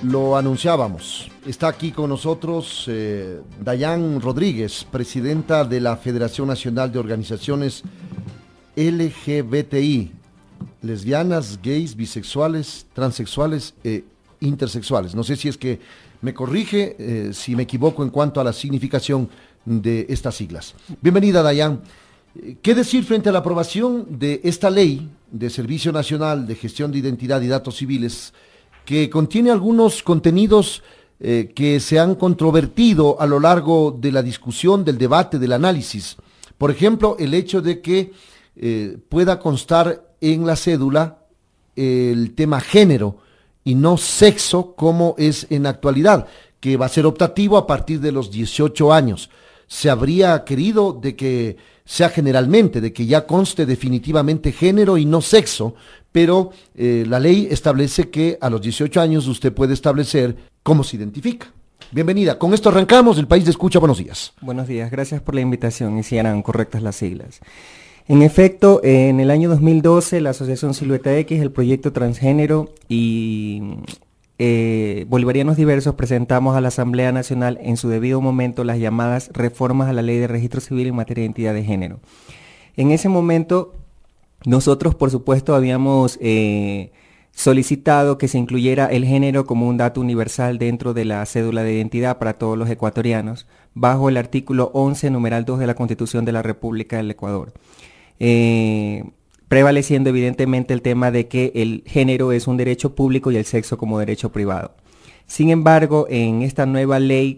Lo anunciábamos. Está aquí con nosotros Dayan Rodríguez, presidenta de la Federación Nacional de Organizaciones LGBTI, lesbianas, gays, bisexuales, transexuales e intersexuales. No sé si es que me corrige si me equivoco en cuanto a la significación de estas siglas. Bienvenida, Dayan. ¿Qué decir frente a la aprobación de esta ley de Servicio Nacional de Gestión de Identidad y Datos Civiles, que contiene algunos contenidos que se han controvertido a lo largo de la discusión, del debate, del análisis? Por ejemplo, el hecho de que pueda constar en la cédula el tema género y no sexo, como es en la actualidad, que va a ser optativo a partir de los 18 años. Se habría querido de que sea generalmente, de que ya conste definitivamente género y no sexo, pero la ley establece que a los 18 años usted puede establecer cómo se identifica. Bienvenida, con esto arrancamos, El País de Escucha, buenos días. Buenos días, gracias por la invitación y si eran correctas las siglas. En efecto, en el año 2012 la Asociación Silueta X, el Proyecto Transgénero y Bolivarianos Diversos presentamos a la Asamblea Nacional en su debido momento las llamadas reformas a la Ley de Registro Civil en materia de identidad de género. En ese momento nosotros, por supuesto, habíamos solicitado que se incluyera el género como un dato universal dentro de la cédula de identidad para todos los ecuatorianos, bajo el artículo 11, numeral 2 de la Constitución de la República del Ecuador. Prevaleciendo evidentemente el tema de que el género es un derecho público y el sexo como derecho privado. Sin embargo, en esta nueva ley,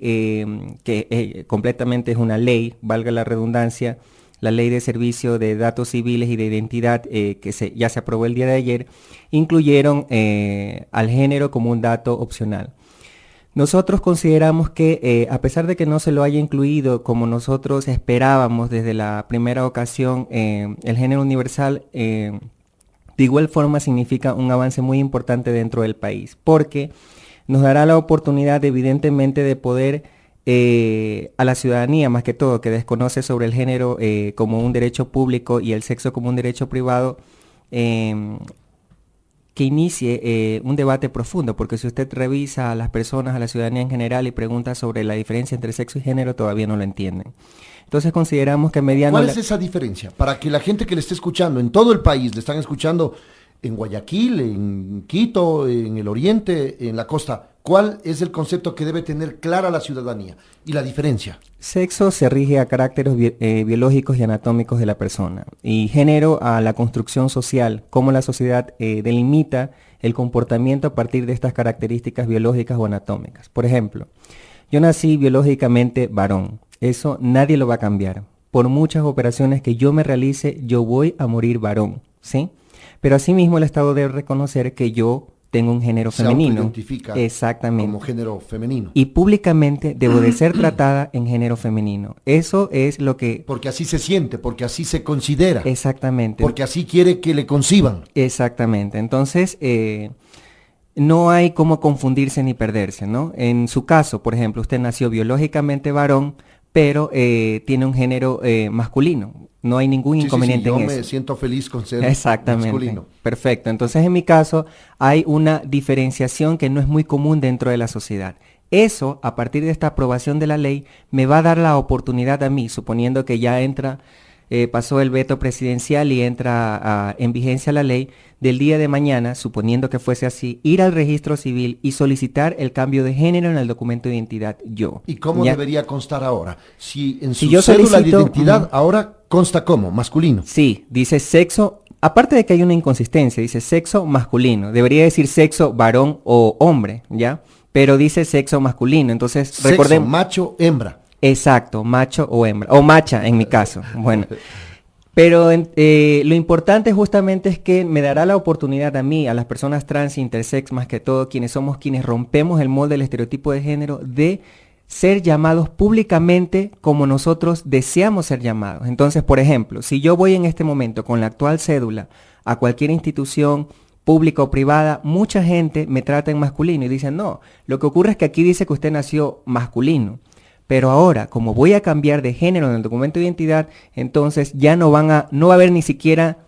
que completamente es una ley, valga la redundancia, la Ley de Servicio de Datos Civiles y de Identidad, ya se aprobó el día de ayer, incluyeron al género como un dato opcional. Nosotros consideramos que, a pesar de que no se lo haya incluido como nosotros esperábamos desde la primera ocasión, el género universal, de igual forma significa un avance muy importante dentro del país, porque nos dará la oportunidad, evidentemente, de poder a la ciudadanía, más que todo, que desconoce sobre el género como un derecho público y el sexo como un derecho privado, que inicie un debate profundo, porque si usted revisa a las personas, a la ciudadanía en general y pregunta sobre la diferencia entre sexo y género, todavía no lo entienden. Entonces consideramos que mediano... ¿Cuál es esa diferencia? Para que la gente que le esté escuchando en todo el país, le están escuchando en Guayaquil, en Quito, en el oriente, en la costa, ¿cuál es el concepto que debe tener clara la ciudadanía y la diferencia? Sexo se rige a caracteres biológicos y anatómicos de la persona, y género a la construcción social, cómo la sociedad delimita el comportamiento a partir de estas características biológicas o anatómicas. Por ejemplo, yo nací biológicamente varón, eso nadie lo va a cambiar. Por muchas operaciones que yo me realice, yo voy a morir varón, ¿sí? Pero asimismo el Estado debe reconocer que yo tengo un género femenino. Se autoidentifica exactamente como género femenino. Y públicamente debo de ser tratada en género femenino. Eso es lo que... Porque así se siente, porque así se considera. Exactamente. Porque así quiere que le conciban. Exactamente. Entonces, no hay cómo confundirse ni perderse, ¿no? En su caso, por ejemplo, usted nació biológicamente varón, pero tiene un género masculino. No hay ningún inconveniente en eso. Yo me siento feliz con ser masculino. Perfecto. Entonces, en mi caso, hay una diferenciación que no es muy común dentro de la sociedad. Eso, a partir de esta aprobación de la ley, me va a dar la oportunidad a mí, suponiendo que ya pasó el veto presidencial y entra en vigencia la ley, del día de mañana, suponiendo que fuese así, ir al registro civil y solicitar el cambio de género en el documento de identidad yo. ¿Y cómo debería constar ahora? Si en su yo cédula de identidad ahora consta como masculino. Sí, dice sexo, aparte de que hay una inconsistencia, dice sexo masculino, debería decir sexo varón o hombre, ¿ya? Pero dice sexo masculino, entonces recordemos... macho, hembra. Exacto, macho o hembra, o macha en mi caso, bueno. Pero lo importante justamente es que me dará la oportunidad a mí, a las personas trans e intersex, más que todo, quienes somos quienes rompemos el molde del estereotipo de género, de ser llamados públicamente como nosotros deseamos ser llamados. Entonces, por ejemplo, si yo voy en este momento con la actual cédula a cualquier institución pública o privada, mucha gente me trata en masculino y dicen, no, lo que ocurre es que aquí dice que usted nació masculino. Pero ahora, como voy a cambiar de género en el documento de identidad, entonces ya no va a haber ni siquiera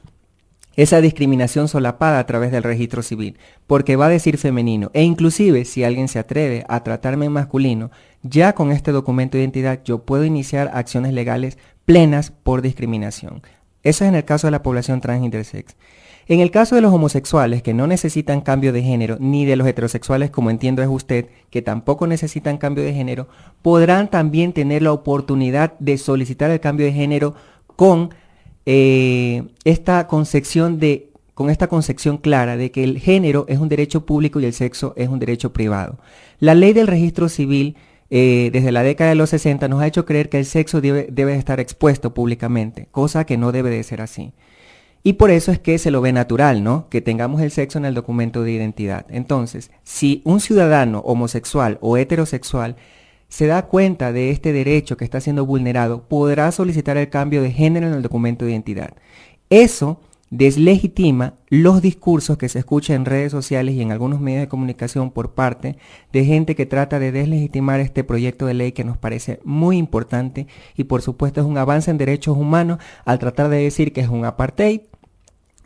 esa discriminación solapada a través del registro civil, porque va a decir femenino, e inclusive si alguien se atreve a tratarme en masculino, ya con este documento de identidad yo puedo iniciar acciones legales plenas por discriminación. Eso es en el caso de la población trans intersex. En el caso de los homosexuales que no necesitan cambio de género, ni de los heterosexuales, como entiendo es usted, que tampoco necesitan cambio de género, podrán también tener la oportunidad de solicitar el cambio de género con esta concepción clara de que el género es un derecho público y el sexo es un derecho privado. La ley del registro civil desde la década de los 60 nos ha hecho creer que el sexo debe estar expuesto públicamente, cosa que no debe de ser así. Y por eso es que se lo ve natural, ¿no? Que tengamos el sexo en el documento de identidad. Entonces, si un ciudadano homosexual o heterosexual se da cuenta de este derecho que está siendo vulnerado, podrá solicitar el cambio de género en el documento de identidad. Eso deslegitima los discursos que se escuchan en redes sociales y en algunos medios de comunicación por parte de gente que trata de deslegitimar este proyecto de ley que nos parece muy importante y por supuesto es un avance en derechos humanos al tratar de decir que es un apartheid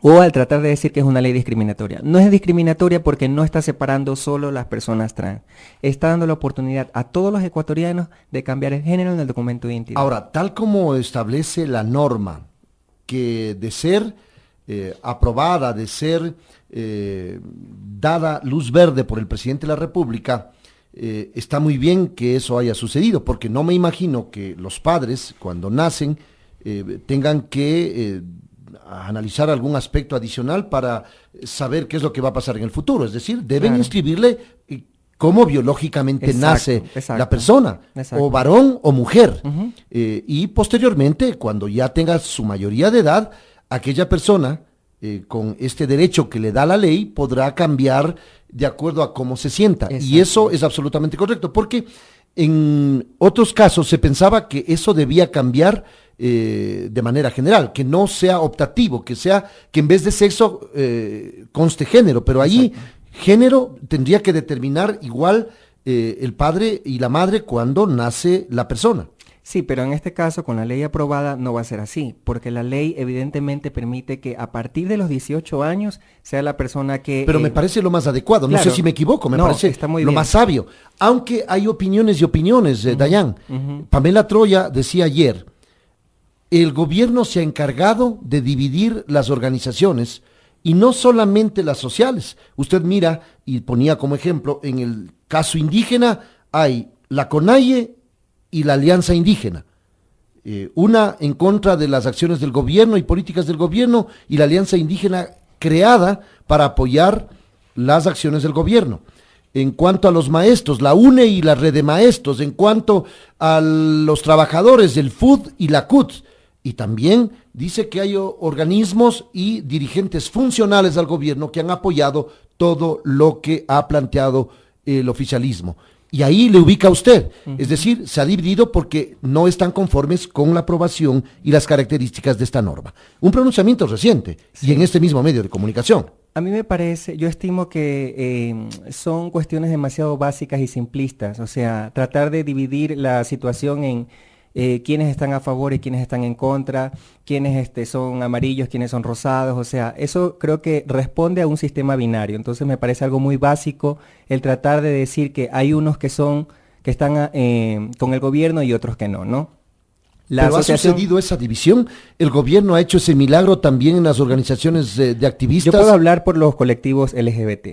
o al tratar de decir que es una ley discriminatoria. No es discriminatoria porque no está separando solo las personas trans. Está dando la oportunidad a todos los ecuatorianos de cambiar el género en el documento de identidad. Ahora, tal como establece la norma, que de ser aprobada, de ser dada luz verde por el presidente de la República, está muy bien que eso haya sucedido, porque no me imagino que los padres, cuando nacen, tengan que analizar algún aspecto adicional para saber qué es lo que va a pasar en el futuro. Es decir, deben inscribirle cómo biológicamente nace la persona, o varón o mujer. Y posteriormente, cuando ya tenga su mayoría de edad, aquella persona con este derecho que le da la ley podrá cambiar de acuerdo a cómo se sienta. Y eso es absolutamente correcto, porque en otros casos se pensaba que eso debía cambiar de manera general, que no sea optativo, que en vez de sexo conste género, pero allí género tendría que determinar igual el padre y la madre cuando nace la persona. Sí, pero en este caso, con la ley aprobada, no va a ser así, porque la ley evidentemente permite que a partir de los 18 años sea la persona que... Pero me parece lo más adecuado, claro, no sé si me equivoco, me parece está muy lo bien. Más sabio. Aunque hay opiniones y opiniones, Dayan. Pamela Troya decía ayer, el gobierno se ha encargado de dividir las organizaciones y no solamente las sociales. Usted mira, y ponía como ejemplo, en el caso indígena hay la CONAIE y la Alianza Indígena, una en contra de las acciones del gobierno y políticas del gobierno, y la Alianza Indígena creada para apoyar las acciones del gobierno. En cuanto a los maestros, la UNE y la Red de Maestros, en cuanto a los trabajadores del FUD y la CUT, y también dice que hay organismos y dirigentes funcionales al gobierno que han apoyado todo lo que ha planteado el oficialismo. Y ahí le ubica a usted, es decir, se ha dividido porque no están conformes con la aprobación y las características de esta norma. Un pronunciamiento reciente y en este mismo medio de comunicación. A mí me parece, yo estimo que son cuestiones demasiado básicas y simplistas, o sea, tratar de dividir la situación en quiénes están a favor y quiénes están en contra, quiénes son amarillos, quiénes son rosados, o sea, eso creo que responde a un sistema binario. Entonces me parece algo muy básico el tratar de decir que hay unos que están con el gobierno y otros que no, ¿no? Pero ha sucedido esa división, el gobierno ha hecho ese milagro también en las organizaciones de activistas. Yo puedo hablar por los colectivos LGBT.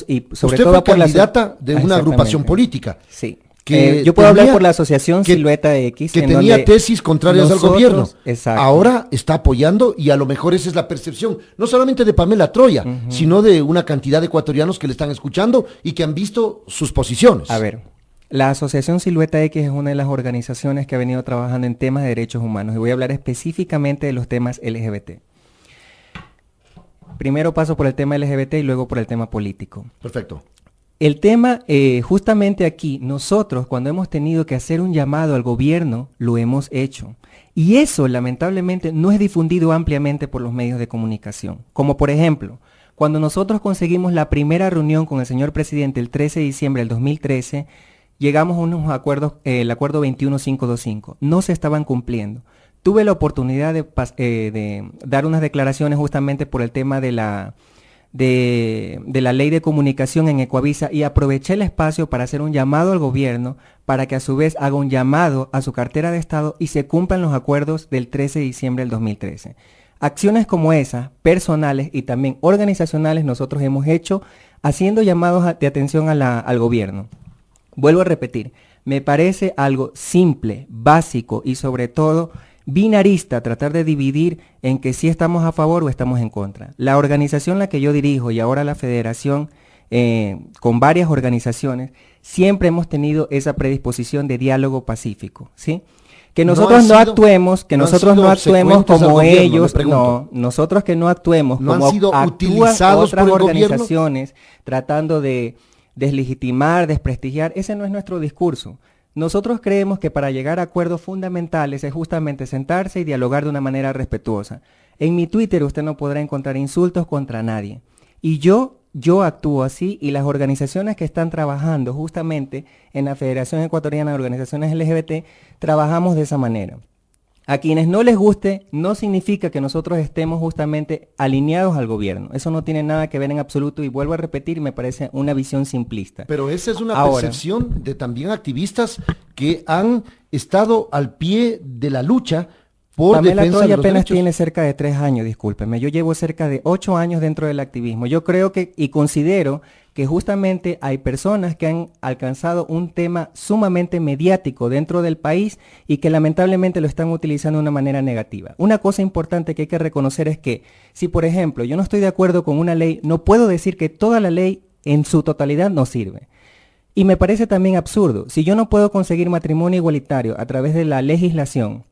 Y sobre usted todo fue candidata de una agrupación política. Sí. Yo puedo hablar por la asociación Silueta X. Que tenía tesis contrarias al gobierno. Exacto. Ahora está apoyando y a lo mejor esa es la percepción, no solamente de Pamela Troya, sino de una cantidad de ecuatorianos que le están escuchando y que han visto sus posiciones. A ver, la asociación Silueta X es una de las organizaciones que ha venido trabajando en temas de derechos humanos y voy a hablar específicamente de los temas LGBT. Primero paso por el tema LGBT y luego por el tema político. Perfecto. El tema, justamente aquí, nosotros cuando hemos tenido que hacer un llamado al gobierno, lo hemos hecho. Y eso, lamentablemente, no es difundido ampliamente por los medios de comunicación. Como por ejemplo, cuando nosotros conseguimos la primera reunión con el señor presidente el 13 de diciembre del 2013, llegamos a unos acuerdos, el acuerdo 21525. No se estaban cumpliendo. Tuve la oportunidad de dar unas declaraciones justamente por el tema de la ley de comunicación en Ecuavisa y aproveché el espacio para hacer un llamado al gobierno para que a su vez haga un llamado a su cartera de Estado y se cumplan los acuerdos del 13 de diciembre del 2013. Acciones como esas, personales y también organizacionales, nosotros hemos hecho haciendo llamados de atención al gobierno. Vuelvo a repetir, me parece algo simple, básico y sobre todo binarista tratar de dividir en que si estamos a favor o estamos en contra. La organización la que yo dirijo y ahora la federación con varias organizaciones, siempre hemos tenido esa predisposición de diálogo pacífico, ¿sí? Que nosotros no actuemos como ellos, no, nosotros que no actuemos como actúan otras organizaciones tratando de deslegitimar, desprestigiar, ese no es nuestro discurso. Nosotros creemos que para llegar a acuerdos fundamentales es justamente sentarse y dialogar de una manera respetuosa. En mi Twitter usted no podrá encontrar insultos contra nadie. Y yo actúo así y las organizaciones que están trabajando justamente en la Federación Ecuatoriana de Organizaciones LGBT trabajamos de esa manera. A quienes no les guste no significa que nosotros estemos justamente alineados al gobierno. Eso no tiene nada que ver en absoluto y vuelvo a repetir, me parece una visión simplista. Pero esa es una percepción de también activistas que han estado al pie de la lucha por Pamela defensa Troya de los apenas derechos. tiene cerca de 3 años, discúlpeme. Yo llevo cerca de 8 años dentro del activismo. Yo creo que y considero que justamente hay personas que han alcanzado un tema sumamente mediático dentro del país y que lamentablemente lo están utilizando de una manera negativa. Una cosa importante que hay que reconocer es que si, por ejemplo, yo no estoy de acuerdo con una ley, no puedo decir que toda la ley en su totalidad no sirve. Y me parece también absurdo. Si yo no puedo conseguir matrimonio igualitario a través de la legislación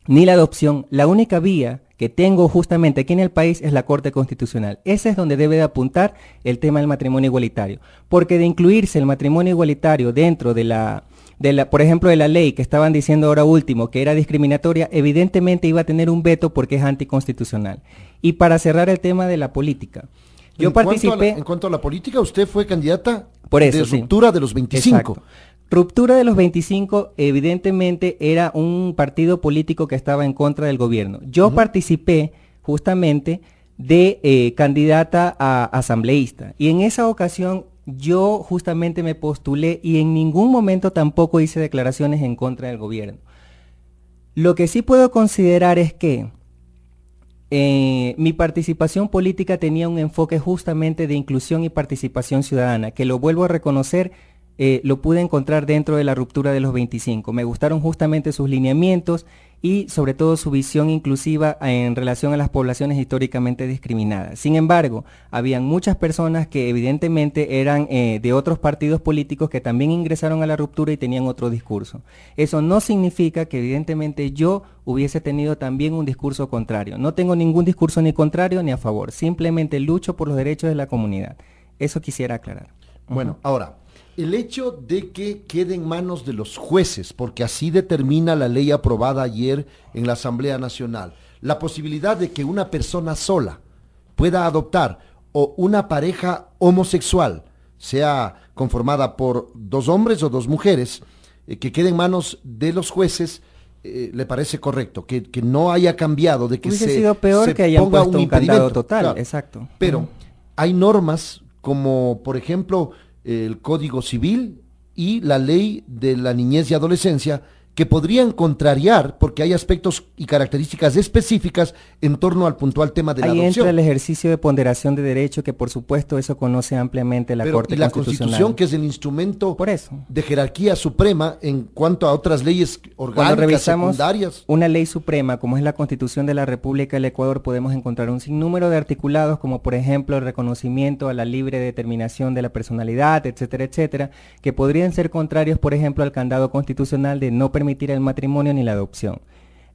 ni la adopción, la única vía que tengo justamente aquí en el país es la Corte Constitucional. Ese es donde debe de apuntar el tema del matrimonio igualitario. Porque de incluirse el matrimonio igualitario dentro por ejemplo, de la ley que estaban diciendo ahora último, que era discriminatoria, evidentemente iba a tener un veto porque es anticonstitucional. Y para cerrar el tema de la política, yo participé... En cuanto a la política, usted fue candidata por eso, de ruptura de los 25. Exacto. Ruptura de los 25 evidentemente era un partido político que estaba en contra del gobierno. Yo participé justamente de candidata a asambleísta y en esa ocasión yo justamente me postulé y en ningún momento tampoco hice declaraciones en contra del gobierno. Lo que sí puedo considerar es que mi participación política tenía un enfoque justamente de inclusión y participación ciudadana, que lo vuelvo a reconocer. Lo pude encontrar dentro de la ruptura de los 25. Me gustaron justamente sus lineamientos y sobre todo su visión inclusiva en relación a las poblaciones históricamente discriminadas. Sin embargo, habían muchas personas que evidentemente eran de otros partidos políticos que también ingresaron a la ruptura y tenían otro discurso. Eso no significa que evidentemente yo hubiese tenido también un discurso contrario. No tengo ningún discurso ni contrario ni a favor. Simplemente lucho por los derechos de la comunidad. Eso quisiera aclarar. Bueno, ahora... El hecho de que quede en manos de los jueces, porque así determina la ley aprobada ayer en la Asamblea Nacional, la posibilidad de que una persona sola pueda adoptar o una pareja homosexual, sea conformada por 2 hombres o 2 mujeres, que quede en manos de los jueces, le parece correcto, que no haya cambiado, de que hubiese sido peor que hayan puesto un candado total, claro, exacto. Pero hay normas como, por ejemplo, el Código Civil y la Ley de la Niñez y Adolescencia que podrían contrariar porque hay aspectos y características específicas en torno al puntual tema de la adopción. Ahí entra el ejercicio de ponderación de derecho que por supuesto eso conoce ampliamente la Corte Constitucional. Y la Constitución, que es el instrumento de jerarquía suprema en cuanto a otras leyes orgánicas, cuando revisamos secundarias. Una ley suprema como es la Constitución de la República del Ecuador podemos encontrar un sinnúmero de articulados como por ejemplo el reconocimiento a la libre determinación de la personalidad, etcétera, etcétera, que podrían ser contrarios por ejemplo al candado constitucional de no permitir el matrimonio ni la adopción.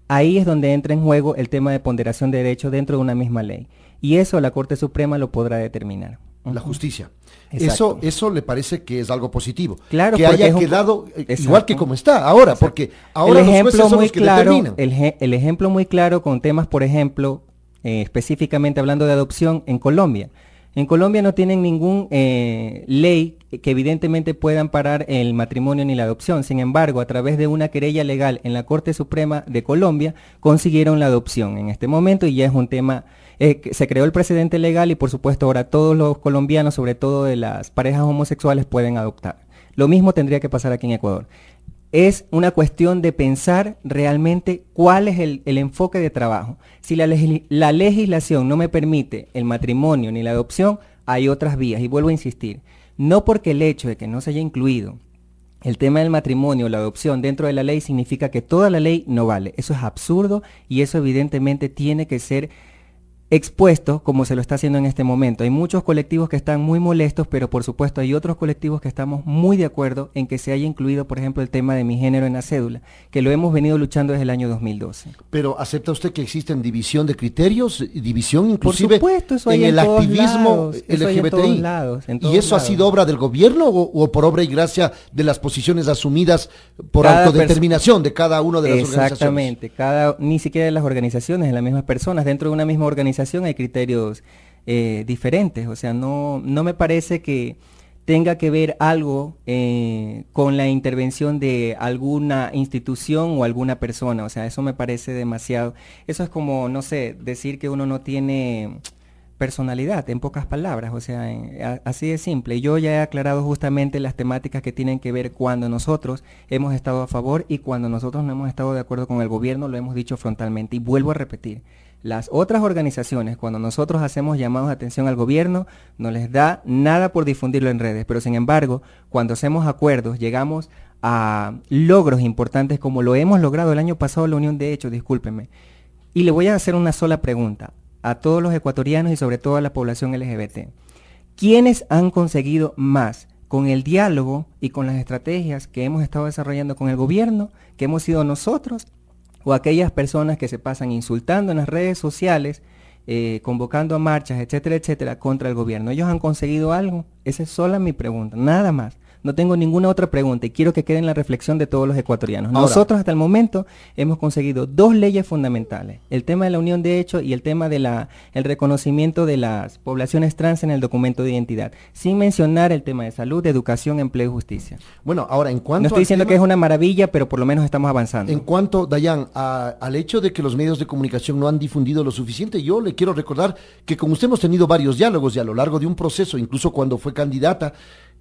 Ahí es donde entra en juego el tema de ponderación de derechos dentro de una misma ley. Y eso la Corte Suprema lo podrá determinar. La justicia. Eso le parece que es algo positivo. Claro, que haya quedado igual que como está ahora, porque ahora los jueces son los que determinan. El ejemplo muy claro con temas, por ejemplo, específicamente hablando de adopción en Colombia. En Colombia no tienen ningún ley que evidentemente puedan parar el matrimonio ni la adopción. Sin embargo, a través de una querella legal en la Corte Suprema de Colombia, consiguieron la adopción en este momento y ya es un tema, se creó el precedente legal y por supuesto ahora todos los colombianos, sobre todo de las parejas homosexuales, pueden adoptar. Lo mismo tendría que pasar aquí en Ecuador. Es una cuestión de pensar realmente cuál es el enfoque de trabajo. Si la legislación no me permite el matrimonio ni la adopción, hay otras vías. Y vuelvo a insistir, no porque el hecho de que no se haya incluido el tema del matrimonio o la adopción dentro de la ley significa que toda la ley no vale. Eso es absurdo y eso evidentemente tiene que ser expuesto como se lo está haciendo en este momento. Hay muchos colectivos que están muy molestos, pero por supuesto hay otros colectivos que estamos muy de acuerdo en que se haya incluido, por ejemplo, el tema de mi género en la cédula, que lo hemos venido luchando desde el año 2012. Pero ¿acepta usted que existen división de criterios, división inclusive por supuesto, eso en hay el en todos activismo lados, eso hay LGBTI? en todos lados, en todos ¿Y eso ha lados. sido obra del gobierno o por obra y gracia de las posiciones asumidas por Cada autodeterminación de cada una de las organizaciones? Exactamente, ni siquiera de las organizaciones, de las mismas personas. Dentro de una misma organización hay criterios diferentes, o sea, no me parece que tenga que ver algo con la intervención de alguna institución o alguna persona, o sea, eso me parece demasiado. Eso es como, no sé, decir que uno no tiene personalidad, en pocas palabras, o sea, así de simple. Yo ya he aclarado justamente las temáticas que tienen que ver cuando nosotros hemos estado a favor y cuando nosotros no hemos estado de acuerdo con el gobierno, lo hemos dicho frontalmente y vuelvo a repetir. Las otras organizaciones, cuando nosotros hacemos llamados de atención al gobierno, no les da nada por difundirlo en redes, pero sin embargo, cuando hacemos acuerdos, llegamos a logros importantes como lo hemos logrado el año pasado, la Unión de Hechos, discúlpenme. Y le voy a hacer una sola pregunta a todos los ecuatorianos y sobre todo a la población LGBT. ¿Quiénes han conseguido más con el diálogo y con las estrategias que hemos estado desarrollando con el gobierno, que hemos sido nosotros, o aquellas personas que se pasan insultando en las redes sociales, convocando a marchas, etcétera, etcétera, contra el gobierno? ¿Ellos han conseguido algo? Esa es sola mi pregunta, nada más. No tengo ninguna otra pregunta y quiero que quede en la reflexión de todos los ecuatorianos. Ahora, nosotros hasta el momento hemos conseguido 2 leyes fundamentales, el tema de la unión de hecho y el tema de el reconocimiento de las poblaciones trans en el documento de identidad, sin mencionar el tema de salud, educación, empleo y justicia. Bueno, ahora en cuanto no estoy diciendo que es una maravilla, pero por lo menos estamos avanzando. En cuanto, Dayan, al hecho de que los medios de comunicación no han difundido lo suficiente, yo le quiero recordar que con usted hemos tenido varios diálogos y a lo largo de un proceso, incluso cuando fue candidata,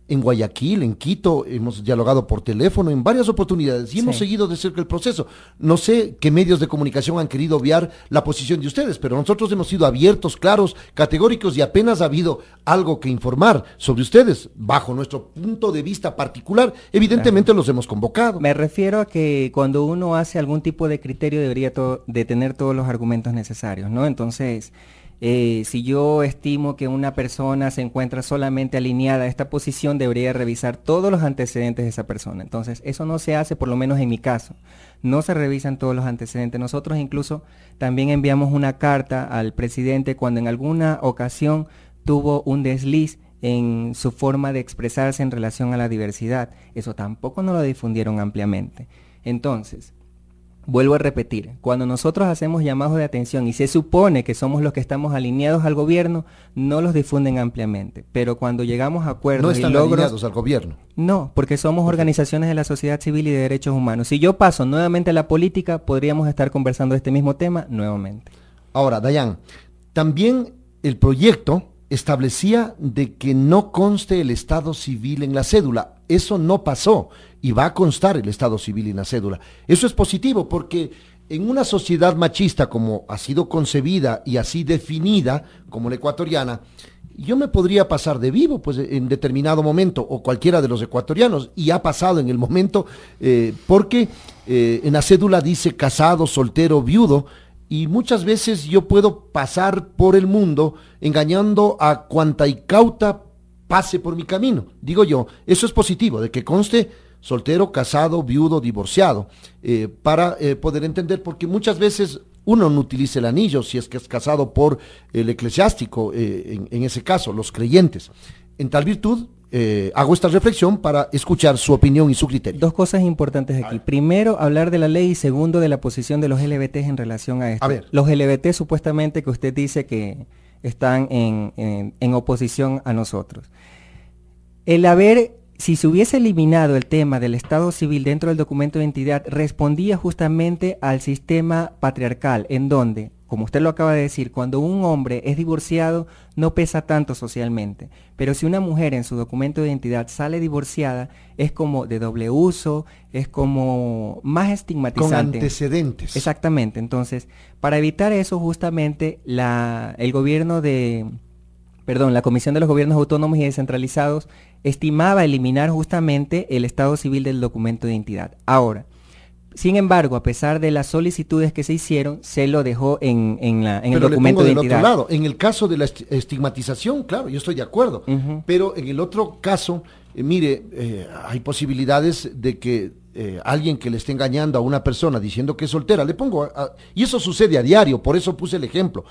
en Guayaquil, en Quito, hemos dialogado por teléfono en varias oportunidades y hemos seguido de cerca el proceso. No sé qué medios de comunicación han querido obviar la posición de ustedes, pero nosotros hemos sido abiertos, claros, categóricos y apenas ha habido algo que informar sobre ustedes, bajo nuestro punto de vista particular, evidentemente los hemos convocado. Me refiero a que cuando uno hace algún tipo de criterio debería de tener todos los argumentos necesarios, ¿no? Entonces, si yo estimo que una persona se encuentra solamente alineada a esta posición, debería revisar todos los antecedentes de esa persona. Entonces, eso no se hace, por lo menos en mi caso. No se revisan todos los antecedentes. Nosotros incluso también enviamos una carta al presidente cuando en alguna ocasión tuvo un desliz en su forma de expresarse en relación a la diversidad. Eso tampoco no lo difundieron ampliamente. Entonces, vuelvo a repetir, cuando nosotros hacemos llamados de atención y se supone que somos los que estamos alineados al gobierno, no los difunden ampliamente, pero cuando llegamos a acuerdos no están y logros, alineados al gobierno. No, porque somos organizaciones de la sociedad civil y de derechos humanos. Si yo paso nuevamente a la política, podríamos estar conversando de este mismo tema nuevamente. Ahora, Dayan, también el proyecto establecía de que no conste el estado civil en la cédula. Eso no pasó y va a constar el estado civil en la cédula. Eso es positivo porque en una sociedad machista como ha sido concebida y así definida como la ecuatoriana, yo me podría pasar de vivo pues en determinado momento, o cualquiera de los ecuatorianos, y ha pasado en el momento porque en la cédula dice casado, soltero, viudo, y muchas veces yo puedo pasar por el mundo engañando a cuanta incauta pase por mi camino. Digo yo, eso es positivo, de que conste soltero, casado, viudo, divorciado, para poder entender, porque muchas veces uno no utiliza el anillo si es que es casado por el eclesiástico, en ese caso, los creyentes. En tal virtud, hago esta reflexión para escuchar su opinión y su criterio. 2 cosas importantes aquí. Primero, hablar de la ley y segundo, de la posición de los LGBT en relación a esto. A ver. Los LGBT supuestamente que usted dice que están en oposición a nosotros. Si se hubiese eliminado el tema del Estado civil dentro del documento de identidad, respondía justamente al sistema patriarcal, en donde, como usted lo acaba de decir, cuando un hombre es divorciado no pesa tanto socialmente, pero si una mujer en su documento de identidad sale divorciada, es como de doble uso, es como más estigmatizante. Con antecedentes. Exactamente, entonces, para evitar eso justamente la Comisión de los Gobiernos Autónomos y Descentralizados estimaba eliminar justamente el estado civil del documento de identidad. Ahora, sin embargo, a pesar de las solicitudes que se hicieron, se lo dejó en el documento de identidad. Pero le pongo del otro lado, en el caso de la estigmatización, claro, yo estoy de acuerdo, pero en el otro caso, hay posibilidades de que alguien que le esté engañando a una persona diciendo que es soltera, y eso sucede a diario, por eso puse el ejemplo,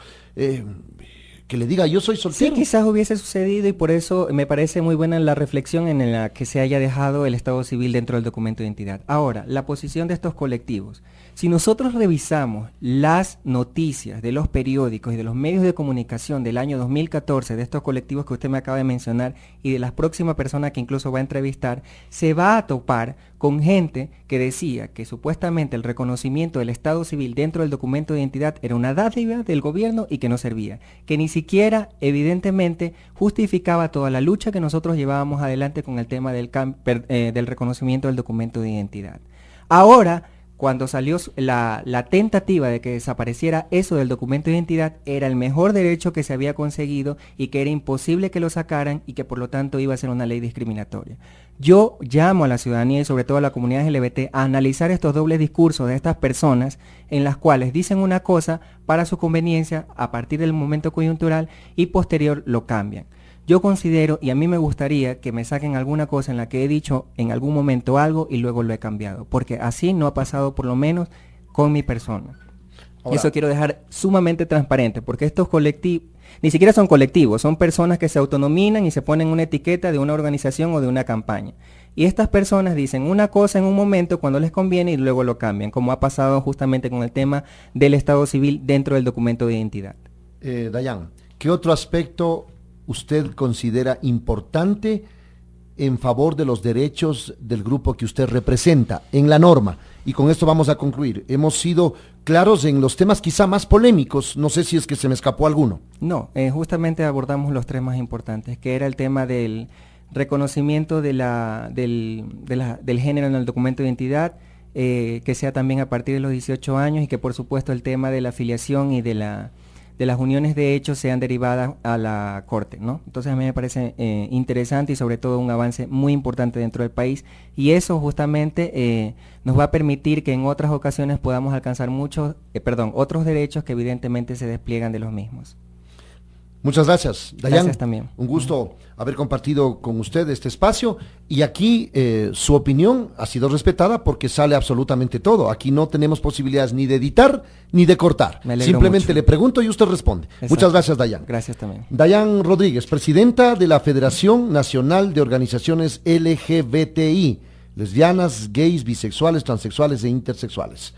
que le diga yo soy soltero. Sí, quizás hubiese sucedido y por eso me parece muy buena la reflexión en la que se haya dejado el estado civil dentro del documento de identidad. Ahora, la posición de estos colectivos. Si nosotros revisamos las noticias de los periódicos y de los medios de comunicación del año 2014 de estos colectivos que usted me acaba de mencionar y de las próximas personas que incluso va a entrevistar, se va a topar con gente que decía que supuestamente el reconocimiento del estado civil dentro del documento de identidad era una dádiva del gobierno y que no servía, que ni siquiera evidentemente justificaba toda la lucha que nosotros llevábamos adelante con el tema del reconocimiento del documento de identidad. Ahora, cuando salió la tentativa de que desapareciera eso del documento de identidad, era el mejor derecho que se había conseguido y que era imposible que lo sacaran y que por lo tanto iba a ser una ley discriminatoria. Yo llamo a la ciudadanía y sobre todo a la comunidad LGBT a analizar estos dobles discursos de estas personas en las cuales dicen una cosa para su conveniencia a partir del momento coyuntural y posterior lo cambian. Yo considero, y a mí me gustaría que me saquen alguna cosa en la que he dicho en algún momento algo y luego lo he cambiado, porque así no ha pasado por lo menos con mi persona. Ahora, eso quiero dejar sumamente transparente, porque estos colectivos, ni siquiera son colectivos, son personas que se autonominan y se ponen una etiqueta de una organización o de una campaña. Y estas personas dicen una cosa en un momento cuando les conviene y luego lo cambian, como ha pasado justamente con el tema del estado civil dentro del documento de identidad. Dayan, ¿qué otro aspecto usted considera importante en favor de los derechos del grupo que usted representa en la norma? Y con esto vamos a concluir. Hemos sido claros en los temas quizá más polémicos, no sé si es que se me escapó alguno. No, justamente abordamos los tres más importantes, que era el tema del reconocimiento del género en el documento de identidad, que sea también a partir de los 18 años y que por supuesto el tema de la afiliación y de las uniones de hecho sean derivadas a la Corte, ¿no? Entonces a mí me parece interesante y sobre todo un avance muy importante dentro del país y eso justamente nos va a permitir que en otras ocasiones podamos alcanzar otros derechos que evidentemente se despliegan de los mismos. Muchas gracias, Dayan. Gracias también. Un gusto haber compartido con usted este espacio y aquí su opinión ha sido respetada porque sale absolutamente todo. Aquí no tenemos posibilidades ni de editar ni de cortar. Simplemente mucho. Le pregunto y usted responde. Exacto. Muchas gracias, Dayan. Gracias también. Dayan Rodríguez, presidenta de la Federación Nacional de Organizaciones LGBTI, lesbianas, gays, bisexuales, transexuales e intersexuales.